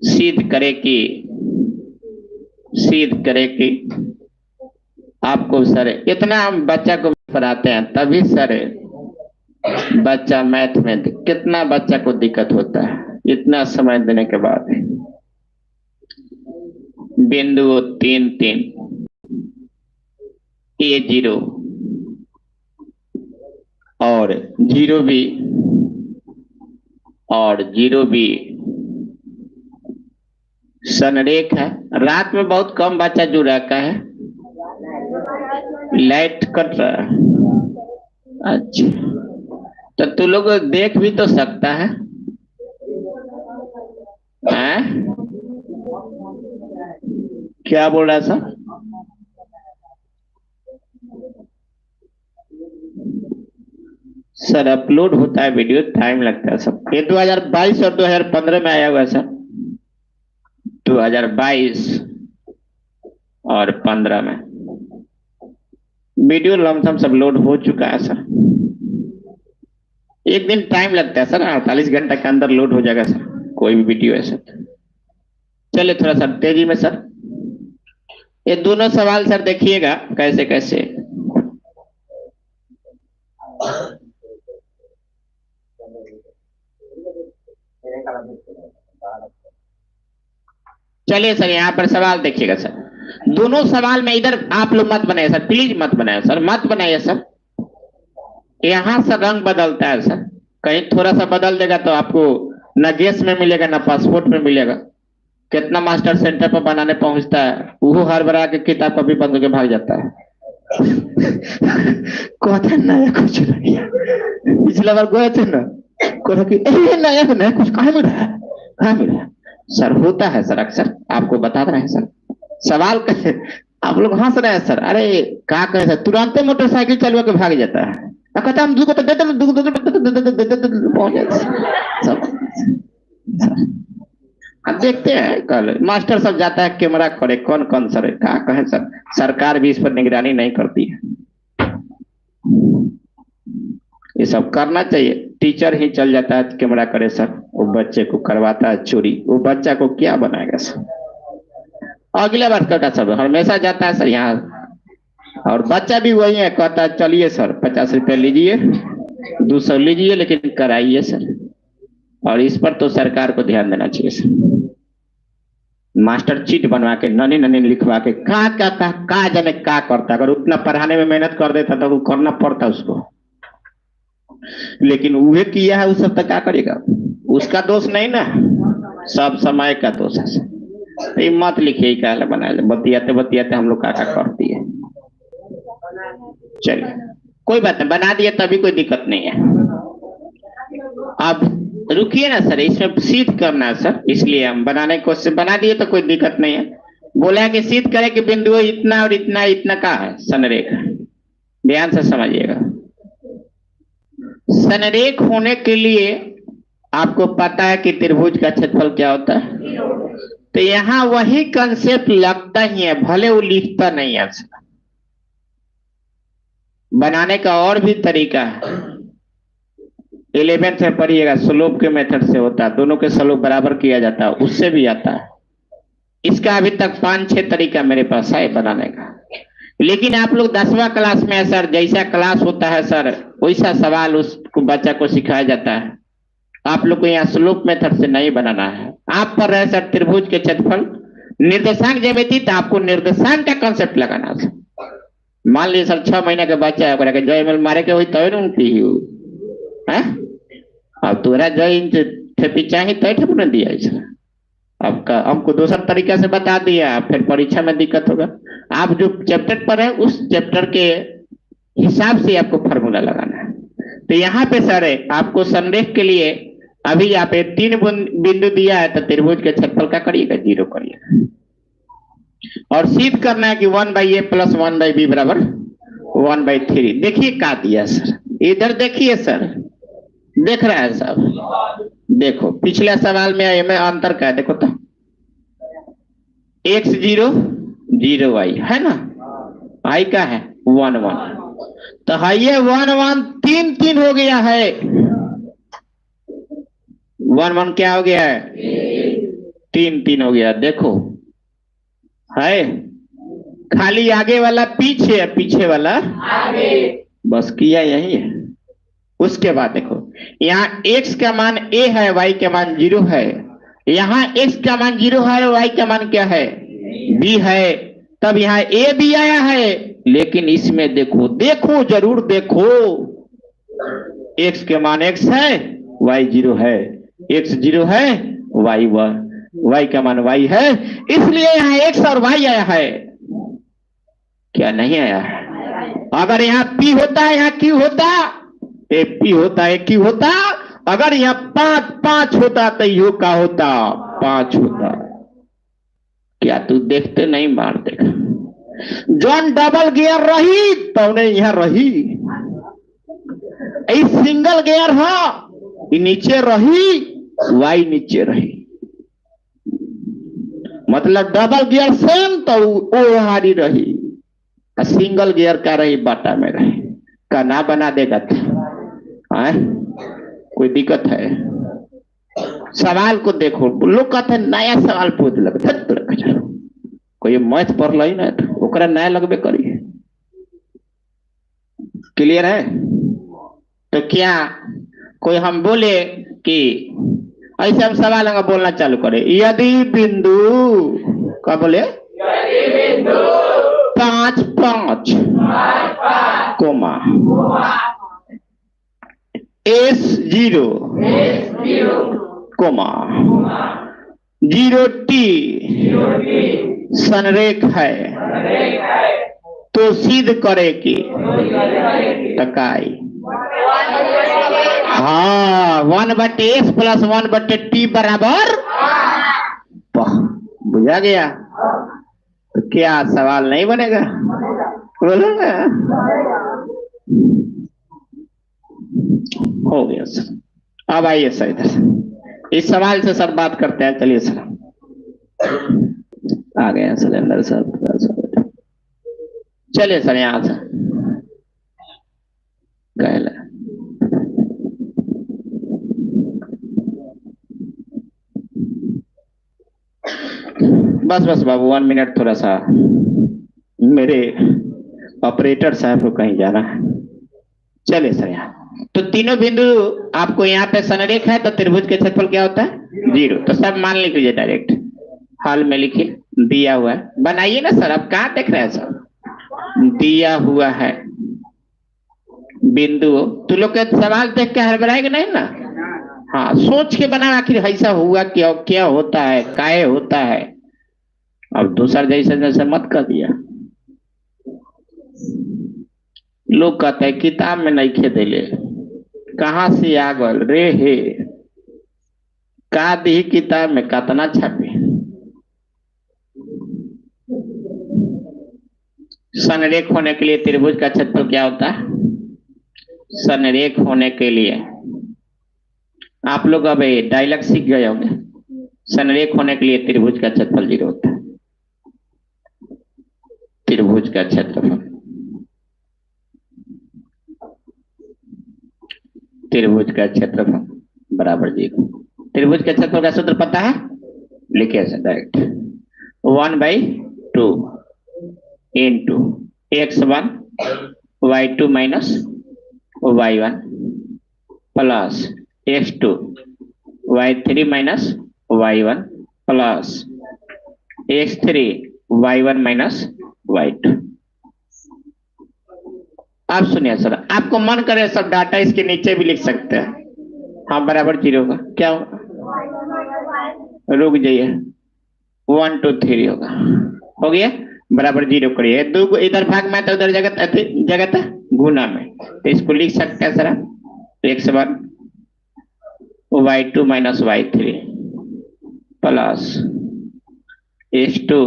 सिद्ध करे कि आपको सर इतना हम बच्चा को पढ़ाते हैं, तभी सर बच्चा मैथ में कितना बच्चा को दिक्कत होता है इतना समय देने के बाद। बिंदु 3 3 A0 और 0B और 0B संरेख है। रात में बहुत कम बच्चा जुड़ रखा है, लाइट कट रहा है। अच्छा, तो तू लोग देख भी तो सकता है, क्या बोल रहा था? सर अपलोड होता है वीडियो, टाइम लगता है सब। ये 2022 और 2015 में आया हुआ है सर, 2022 और 15 में वीडियो लमसम सब लोड हो चुका है सर। एक दिन टाइम लगता है सर, 48 घंटे के अंदर लोड हो जाएगा सर कोई भी वीडियो है सर। चलिए थोड़ा सा तेजी में सर, ये दोनों सवाल सर देखिएगा कैसे कैसे। चलिए सर यहाँ पर सवाल देखिएगा सर, दोनों सवाल में इधर आप लोग मत बनाइए सर, प्लीज मत बनाइए सर, मत बनाइए सर। यहाँ से रंग बदलता है सर, कहीं थोड़ा सा बदल देगा तो आपको न गैस में मिलेगा न पासपोर्ट में मिलेगा। कितना मास्टर सेंटर पर बनाने पहुंचता है, वो हर बरा के किताब कभी बंद के भाग जाता है। कहता नया कुछ नहीं है, पिछला बार गए थे ना, कहता कि नया नया कुछ कहाँ मिला है, कहाँ मिला है सर। होता है सर अक्सर, आपको बता रहे हैं सर। सवाल कैसे आप लोग हंस रहे हैं सर, अरे क्या कहे सर, तुरंत मोटरसाइकिल चलवा के भाग जाता है, कहता हम दुगो पहुंच जाते सब। अब देखते हैं कल मास्टर सब जाता है कैमरा करे कौन कौन सर, क्या कहें सर, सरकार भी इस पर निगरानी नहीं करती है। ये सब करना चाहिए, टीचर ही चल जाता है कैमरा करे सर, वो बच्चे को करवाता है चोरी, वो बच्चा को क्या बनाएगा सर। अगला बार का सब हमेशा जाता है सर यहाँ, और बच्चा भी वही है, कहता है चलिए सर 50 रुपये लीजिए, 200 लीजिए, लेकिन कराइए सर। और इस पर तो सरकार को ध्यान देना चाहिए सर। मास्टर चीट बनवा के ननी ननी लिखवा के का जाने का करता, अगर उतना पढ़ाने में मेहनत कर देता तो करना पड़ता उसको, लेकिन वह किया है, उस सब तक क्या करेगा, उसका दोष नहीं ना, सब समय का दोष है। तो मत लिखिए क्या बनाया, बतियाते बतियाते हम लोग क्या करती है। चलिए कोई बात नहीं, बना दिया तभी कोई दिक्कत नहीं है। अब रुकिए ना सर, इसमें सिद्ध करना है सर, इसलिए हम बनाने की कोशिश, बना दिए तो कोई दिक्कत नहीं है। बोला है कि सिद्ध करे कि बिंदु इतना और इतना इतना का है संरेख। ध्यान से समझिएगा, संरेख होने के लिए आपको पता है कि त्रिभुज का क्षेत्रफल क्या होता है, तो यहां वही कंसेप्ट लगता ही है, भले वो लिखता नहीं है। बनाने का और भी तरीका है, 11th में पढ़िएगा, स्लोप के मेथड से होता है, दोनों के स्लोप बराबर किया जाता है, उससे भी आता है। इसका अभी तक 5-6 तरीका मेरे पास है बनाने का, लेकिन आप लोग 10वां क्लास में है सर, जैसा क्लास होता है सर वैसा सवाल उसको बच्चा को सिखाया जाता है। आप लोग को यहाँ स्लोप मेथड से नहीं बनाना है। आप पढ़ रहे सर त्रिभुज के क्षेत्रफल, निर्देशांक ज्यामिति, तो आपको निर्देशांक का कॉन्सेप्ट लगाना है। मान लीजिए सर 6 महीने का बच्चा है, जय मारे के वही तो उनकी है, अब तुम्हारा जय इंच थेपी चाहिए तो न दिया सर। अब हमको दूसरा तरीका से बता दिया, फिर परीक्षा में दिक्कत होगा। आप जो चैप्टर पर है उस चैप्टर के हिसाब से आपको फार्मूला लगाना है। तो यहाँ पे सर आपको संरेख के लिए अभी यहाँ पे 3 बिंदु दिया है, तो त्रिभुज के क्षेत्रफल का करिएगा 0 करिएगा, और सिद्ध करना है कि 1/a + 1/b बराबर 1/3। देखिए क्या दिया सर, इधर देखिए सर, देख रहा है साहब, देखो पिछले सवाल में अंतर क्या है, देखो तो x0 0y है ना, i का है 1 1, तो है 1 1 3 3 हो गया है, 1 1 क्या हो गया है, तीन तीन हो गया, देखो है खाली आगे वाला पीछे है, पीछे वाला आगे, बस किया यही है। उसके बाद देखो यहाँ x का मान a है, y का मान 0 है, यहाँ x का मान 0 है और y का मान क्या है b है, तब यहाँ a भी आया है, लेकिन इसमें देखो देखो जरूर देखो, x के मान x है, y 0 है, x 0 है, y का मान y है, इसलिए यहाँ x और y आया है, क्या नहीं आया है? अगर यहाँ p होता है यहाँ q होता, ए p होता है q होता, अगर यहाँ 5 5 होता तो यू का होता 5 होता। क्या तू देखते नहीं मार देगा, जॉन डबल गियर रही तो उन्हें यहाँ रही, सिंगल गियर है नीचे रही, वाई नीचे रही, मतलब डबल गियर सेम तो वो हारी रही, सिंगल गियर का रही बाटा में रही, का ना बना देगा कोई दिक्कत है? सवाल को देखो, लोग कहते हैं नया सवाल पूछ लगे, कोई मैथ पढ़ ली ना तो ओकरा नया लगबे करिए। क्लियर है? तो क्या कोई हम बोले कि ऐसे हम सवाल अगर बोलना चालू करें, यदि बिंदु क्या बोले, यदि बिंदु 5 5 कोमा S0 कोमा 0T संरेख है तो सिद्ध करे कि टकाई, हाँ 1/s प्लस 1/t बराबर, बुझा गया? तो क्या सवाल नहीं बनेगा? बोलो ना, हो गया सर। अब आइए सर इधर से, इस सवाल से सर बात करते हैं। चलिए सर आ गए हैं सिलेंडर सर, चलिए सर यहां से गए, बस बस बाबू 1 मिनट, थोड़ा सा मेरे ऑपरेटर साहब को कहीं जाना है। चलिए सर यहाँ तो तीनों बिंदु आपको यहाँ पे संरेख है, तो त्रिभुज के क्षेत्रफल क्या होता है 0, तो सब मान लिख लीजिए, डायरेक्ट हॉल में लिखिए, दिया हुआ है, बनाइए ना सर, अब कहाँ देख रहे हैं सर, दिया हुआ है बिंदु, तो लोग के सवाल देख के हड़बड़ाएगा नहीं ना, हाँ सोच के बना, आखिर ऐसा हुआ क्या, क्या होता है, काहे होता है, अब दूसरा जैसे जैसे मत कर दिया। लोग कहते हैं किताब में नहीं खेदे ले, कहां से आ गल रे हे, का दी किताब में कतना छपे। संरेख होने के लिए त्रिभुज का क्षेत्रफल क्या होता है? संरेख होने के लिए आप लोग अब डायलॉग सीख गए होंगे, संरेख होने के लिए त्रिभुज का क्षेत्रफल 0 होता है, त्रिभुज का क्षेत्रफल, त्रिभुज का क्षेत्रफल बराबर 0। त्रिभुज के क्षेत्रफल का सूत्र पता है, लिखिए direct 1/2 into x1 y2 minus y1 plus x2 y3 minus y1 plus x3 y1 minus y2। आप सुनिए सर, आपको मन करे सब डाटा इसके नीचे भी लिख सकते हैं, हाँ बराबर 0 होगा, क्या होगा, रुक जाइए 1 2 3 होगा, हो गया बराबर 0 करिए, 2 को इधर भाग में तो उधर जगह था गुना में, तो इसको लिख सकते हैं sir x1 y2 minus y3 plus x2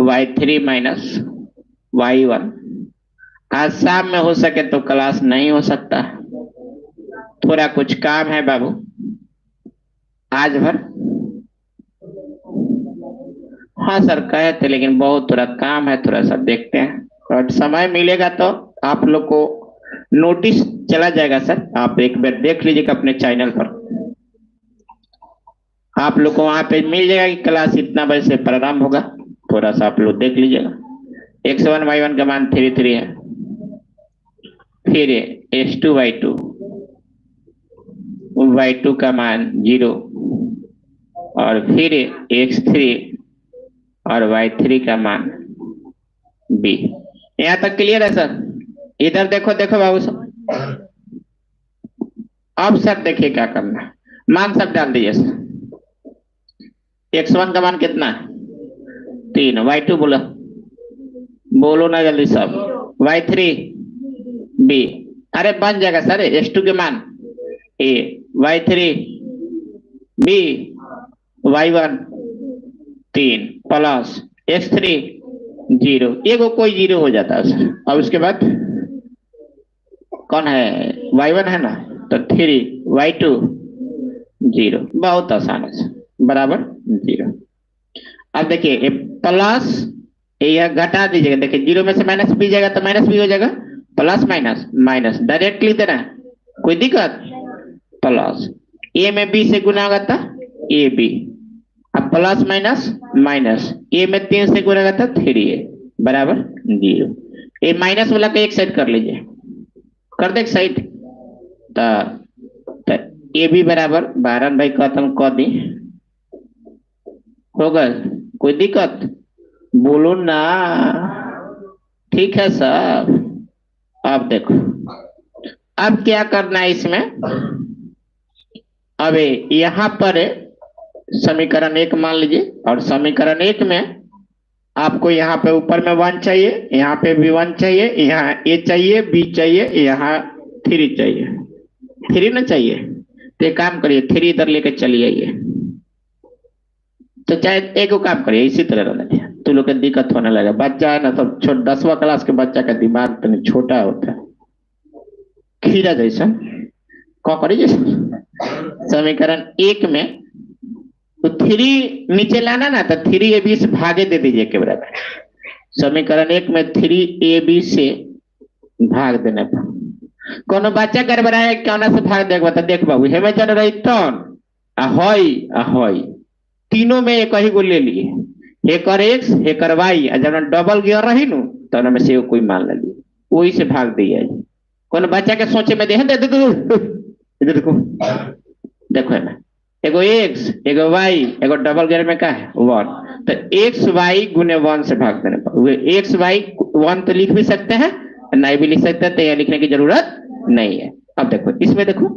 y3 minus y1। आज शाम में हो सके तो क्लास नहीं हो सकता, थोड़ा कुछ काम है बाबू आज भर, हाँ सर कहे थे लेकिन बहुत थोड़ा काम है, थोड़ा सा देखते हैं, और समय मिलेगा तो आप लोग को नोटिस चला जाएगा सर, आप एक बार देख लीजिएगा अपने चैनल पर, आप लोग को वहां पे मिल जाएगा कि क्लास इतना बजे से प्रारंभ होगा, थोड़ा सा आप लोग देख लीजिएगा। x1 y1 का मान 3 है, फिर h2 y2 का मान 0, और फिर x3 और y3 का मान b। यहाँ तक क्लियर है सर? इधर देखो देखो बाबू साहब, अब सर देखिए क्या करना है, मान सब डाल दीजिए सर। x1 का मान कितना है? 3। y2 बोलो, बोलो ना जल्दी सब। y3 b, अरे बन जाएगा सर, h2 के मान a, y3 b, y1 3 plus x3 0, एगो कोई 0 हो जाता है सर। अब उसके बाद कौन है? y1 है ना, तो 3 y2 0, बहुत आसान है सर, बराबर 0। अब देखिए प्लस, यह घटा दीजिएगा, देखिए 0 में से माइनस भी जाएगा तो माइनस भी हो जाएगा, प्लस माइनस माइनस डायरेक्ट लिख देना, कोई दिक्कत? प्लस ए में बी से गुना होगा था ए बी, अब प्लस माइनस माइनस, ए में 3 से गुना होगा था 3a बराबर 0। ये माइनस वाला का एक साइड कर लीजिए, कर दे एक साइड, तो ए बी बराबर 12 भाई खत्म कर दी, होगा कोई दिक्कत? बोलो ना, ठीक है सर। अब देखो, अब क्या करना है इसमें, अब यहां पर समीकरण 1 मान लीजिए, और समीकरण 1 में आपको यहाँ पे ऊपर में 1 चाहिए, यहाँ पे भी 1 चाहिए, यहाँ ए चाहिए, बी चाहिए, यहाँ 3 चाहिए, 3 ना चाहिए, तो एक काम करिए 3 इधर लेके चलिए आइए, तो चाहे एक काम करिए इसी तरह रहने दिया, तो लोग दिक्कत होने लगा, बच्चा है ना, तो 10वां क्लास के बच्चा का दिमाग तो छोटा होता है, खीरा जैसा, क्या करिए समीकरण 1 में तो 3 नीचे लाना ना, तो 3ab से भागे दे दीजिए के बराबर, समीकरण 1 में 3ab से भाग देने पर कोनो बच्चा गड़बड़ाए कौन से भाग देगा, तो देख बाबू हेमे चल रही तन ahoy तीनों में एक ही को ले लिए, हेकर एक्स हेकर वाई, जब डबल गियर रही नु तो में से कोई मान ले लिए, वही से भाग दिया। कोनो बच्चा के सोचे में दे देखो देखो है ना, एगो एक्स एगो वाई, एगो डबल गियर में क्या है 1, तो एक्स वाई गुने 1 से भाग देने पर एक्स वाई 1 तो लिख भी सकते हैं, नहीं भी लिख सकते हैं, तो यह लिखने की जरूरत नहीं है। अब देखो इसमें देखो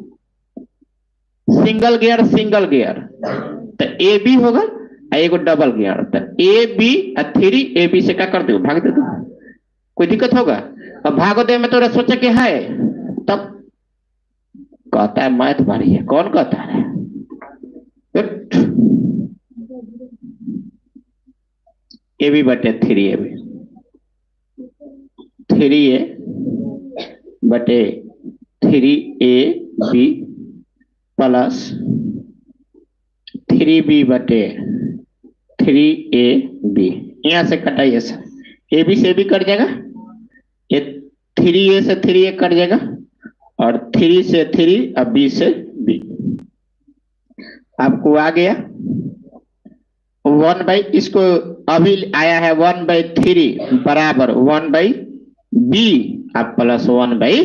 सिंगल गियर तो ए बी होगा, एगो डबल गियर, तो ए बी 3 ए बी से क्या कर दो भाग दे दो, कोई दिक्कत होगा? अब भागो दे में तो सोचा कि है, तब कहता है मैथ भारी है, कौन कहता है? ए बी बटे 3ab, 3a बटे 3ab प्लस 3b बटे 3ab, यहां से कटाइए सर, ए बी से भी कट जाएगा, ये 3a से 3a कट जाएगा, और 3 से 3 और b से b, आपको आ गया 1 बाई, इसको अभी आया है 1/3 बराबर 1/b अब प्लस 1/a,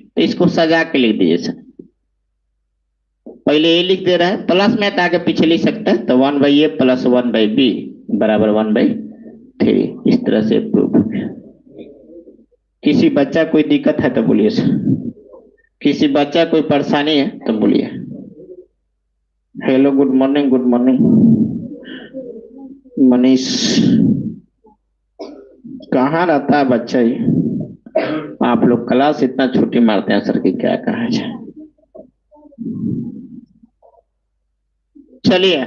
तो इसको सजा के लिख दीजिए सर, पहले ए लिख दे रहा है, प्लस में तो आगे पीछे लिख सकता है, तो 1/a प्लस 1/b बराबर 1/3, इस तरह से प्रूव हो गया। किसी बच्चा कोई दिक्कत है तो बोलिए सर, किसी बच्चा कोई परेशानी है तो बोलिए। हेलो गुड मॉर्निंग मनीष, कहाँ रहता है बच्चा ये, आप लोग क्लास इतना छुट्टी मारते हैं सर की क्या कहा जाए। चलिए